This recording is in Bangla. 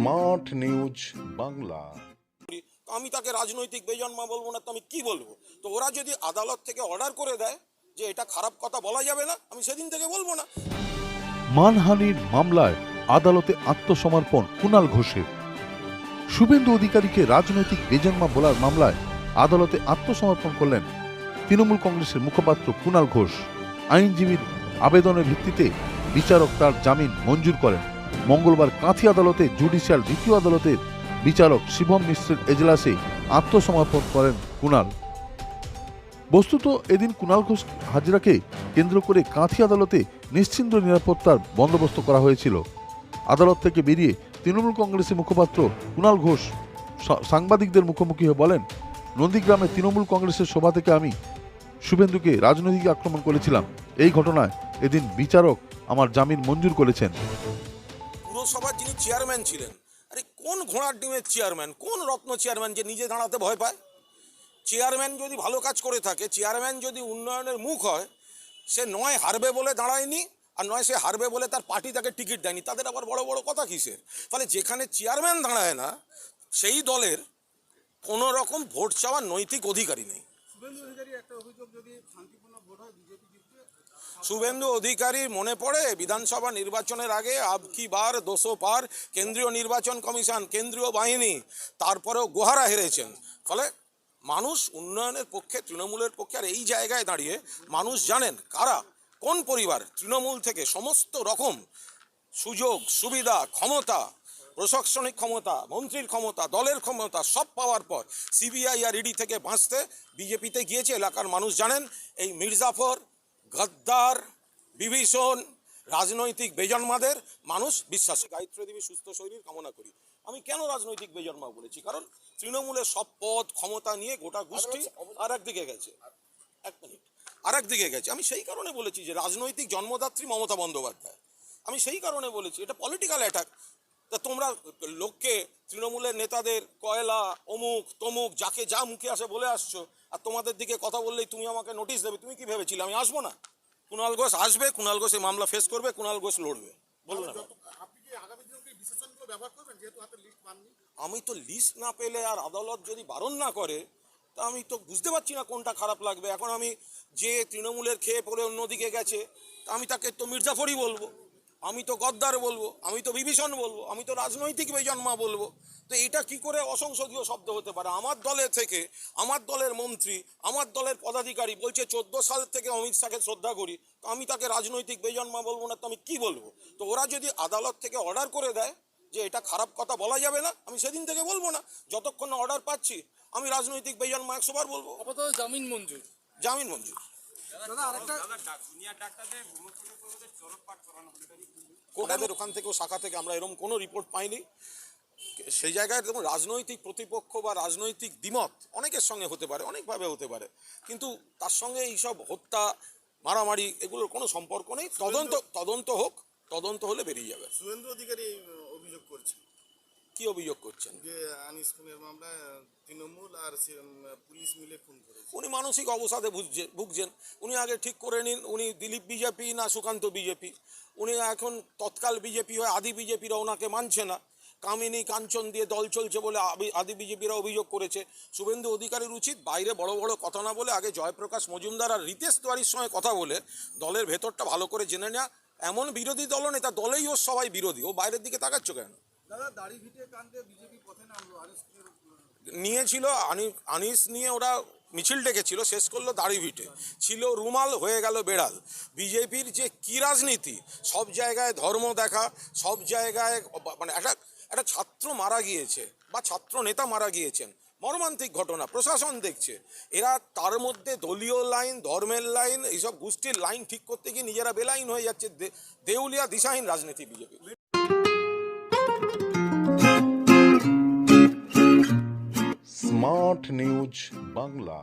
Smart news Bangla. আমি তাকে রাজনৈতিক বেজন্মা বলবো না, তো আমি কি বলবো? তো ওরা যদি আদালত থেকে অর্ডার করে দেয় যে এটা খারাপ কথা বলা যাবে না, আমি সেদিন থেকে বলবো না। মানহানির মামলায় আদালতে আত্মসমর্পণ কুণাল ঘোষের। শুভেন্দু অধিকারীকে রাজনৈতিক বেজন্মা বলার মামলায় আদালতে আত্মসমর্পণ করলেন তৃণমূল কংগ্রেসের মুখপাত্র কুণাল ঘোষ। আইনজীবীর আবেদনের ভিত্তিতে বিচারক তার জামিন মঞ্জুর করেন। মঙ্গলবার কাঁথি আদালতে জুডিশিয়াল দ্বিতীয় আদালতের বিচারক শিবম মিশ্রের এজলাসে আত্মসমর্পণ করেন কুণাল। বস্তুত এদিন কুণাল ঘোষ হাজরাকে কেন্দ্র করে কাঁথি আদালতে নিশ্চিন্ত নিরাপত্তার বন্দোবস্ত করা হয়েছিল। আদালত থেকে বেরিয়ে তৃণমূল কংগ্রেসের মুখপাত্র কুণাল ঘোষ সাংবাদিকদের মুখোমুখি হয়ে বলেন, নন্দীগ্রামে তৃণমূল কংগ্রেসের সভা থেকে আমি শুভেন্দুকে রাজনৈতিক আক্রমণ করেছিলাম। এই ঘটনায় এদিন বিচারক আমার জামিন মঞ্জুর করেছেন। পুরসভার যিনি চেয়ারম্যান ছিলেন, আরে কোন ঘোড়ার ডিমের চেয়ারম্যান, কোন রত্ন চেয়ারম্যান যে নিজে দাঁড়াতে ভয় পায়? চেয়ারম্যান যদি ভালো কাজ করে থাকে, চেয়ারম্যান যদি উন্নয়নের মুখ হয়, সে নয় হারবে বলে দাঁড়ায়নি, আর নয় সে হারবে বলে তার পার্টি তাকে টিকিট দেয়নি। তাদের আবার বড় বড় কথা কিসের? ফলে যেখানে চেয়ারম্যান দাঁড়ায় না, সেই দলের কোনো রকম ভোট চাওয়ার নৈতিক অধিকারী নেই। শুভেন্দু অধিকারী মনে পড়ে বিধানসভা নির্বাচনের আগে আবকি বার 200 পার কেন্দ্রীয় নির্বাচন কমিশন, কেন্দ্রীয় বাহিনী, তারপরেও গোহারা হেরেছেন। ফলে মানুষ উন্নয়নের পক্ষে, তৃণমূলের পক্ষে। আর এই জায়গায় দাঁড়িয়ে মানুষ জানেন কারা, কোন পরিবার তৃণমূল থেকে সমস্ত রকম সুযোগ সুবিধা, ক্ষমতা, প্রশাসনিক ক্ষমতা, মন্ত্রীর ক্ষমতা, দলের ক্ষমতা সব পাওয়ার পর সিবিআই আর ইডি থেকে বাঁচতে বিজেপিতে গিয়েছে। এলাকার মানুষ জানেন এই মির্জাফর, গদ্দার, বিভীষণ, রাজনৈতিক বেজন্মাদের মানুষ বিশ্বাস। গায়ত্রী দেবী সুস্থ শরীর কামনা করি। আমি কেন রাজনৈতিক বেজন্মা বলেছি? কারণ তৃণমূলের সব পদ ক্ষমতা নিয়ে গোটা গোষ্ঠী আর একদিকে গেছে। এক মিনিট, আর একদিকে গেছে। আমি সেই কারণে বলেছি যে রাজনৈতিক জন্মদাত্রী মমতা বন্দ্যোপাধ্যায়। আমি সেই কারণে বলেছি এটা পলিটিক্যাল অ্যাটাক। তা তোমরা লোককে, তৃণমূলের নেতাদের কয়লা অমুক তমুক যাকে যা মুখে আসে বলে আসছো, আর তোমাদের দিকে কথা বললেই তুমি আমাকে নোটিশ দেবে। তুমি কি ভেবেছিলে আমি আসবো না? কুণাল ঘোষ আসবে, কুণাল ঘোষ এই মামলা ফেস করবে, কুণাল ঘোষ লড়বে। বলুন। আমি তো লিস্ট না পেলে আর আদালত যদি বারণ না করে, তা আমি তো বুঝতে পারছি না কোনটা খারাপ লাগবে। এখন আমি যে তৃণমূলের খেয়ে পড়ে অন্যদিকে গেছে, তা আমি তাকে তো মির্জাফরই বলবো, আমি তো গদ্দার বলবো, আমি তো বিভীষণ বলবো, আমি তো রাজনৈতিক বেজন্মা বলবো। তো এটা কি করে অসংসদীয় শব্দ হতে পারে? আমার দলে থেকে, আমার দলের মন্ত্রী, আমার দলের পদাধিকারী বলছে 14 সাল থেকে অমিত শাহকে শ্রদ্ধা করি, তো আমি তাকে রাজনৈতিক বেজন্মা বলবো না, তো আমি কি বলবো? তো ওরা যদি আদালত থেকে অর্ডার করে দেয় যে এটা খারাপ কথা বলা যাবে না, আমি সেদিন থেকে বলবো না। যতক্ষণ না অর্ডার পাচ্ছি আমি রাজনৈতিক বেজন্মা 100 বার বলবো। আপাতত জামিন মঞ্জুর। জামিন মঞ্জুর। কোর্টাদের ওখান থেকেও, শাখা থেকে আমরা এরকম কোনো রিপোর্ট পাইনি। সেই জায়গায় দেখুন, রাজনৈতিক প্রতিপক্ষ বা রাজনৈতিক দ্বিমত অনেকের সঙ্গে হতে পারে, অনেকভাবে হতে পারে, কিন্তু তার সঙ্গে এইসব হত্যা, মারামারি এগুলোর কোনো সম্পর্ক নেই। তদন্ত হোক, তদন্ত হলে বেরিয়ে যাবে। শুভেন্দু অধিকারী অভিযোগ করছেন। কি অভিযোগ করছেন? যে আনিস খুনের মামলায় তৃণমূল আর পুলিশ মিলে খুন করেছে। উনি মানসিক অবসাদে ভুগছেন। উনি আগে ঠিক করে নিন, উনি দিলীপ বিজেপি না সুকান্ত বিজেপি। উনি এখন তৎকাল বিজেপি হয়, আদি বিজেপিরা ওনাকে মানছে না। কামিনী কাঞ্চন দিয়ে দল চলছে বলে আদি বিজেপিরা অভিযোগ করেছে। শুভেন্দু অধিকারীর উচিত বাইরে বড় বড় কথা না বলে আগে জয়প্রকাশ মজুমদার আর রিতেশ তিওয়ারির সঙ্গে কথা বলে দলের ভেতরটা ভালো করে জেনে নেওয়া। এমন বিরোধী দল নেতা, দলেই ওর সবাই বিরোধী, ও বাইরের দিকে তাকাচ্ছ কেন? দাদা দাড়ি ভিটে কাণ্ডে বিজেপি পথে নামলো, নিয়েছিল আনিস নিয়ে ওরা মিছিল ডেকেছিল, শেষ করলো দাড়ি ভিটে, ছিল রুমাল, হয়ে গেল বেড়াল। বিজেপির যে কি রাজনীতি, সব জায়গায় ধর্ম দেখা, সব জায়গায় মানে একটা ছাত্র মারা গিয়েছে বা ছাত্র নেতা মারা গিয়েছেন, মর্মান্তিক ঘটনা, প্রশাসন দেখছে। এরা তার মধ্যে দলীয় লাইন, ধর্মের লাইন, এইসব গোষ্ঠীর লাইন ঠিক করতে গিয়ে নিজেরা বেলাইন হয়ে যাচ্ছে। দেউলিয়া দিশাহীন রাজনীতি বিজেপি। Smart news Bangla.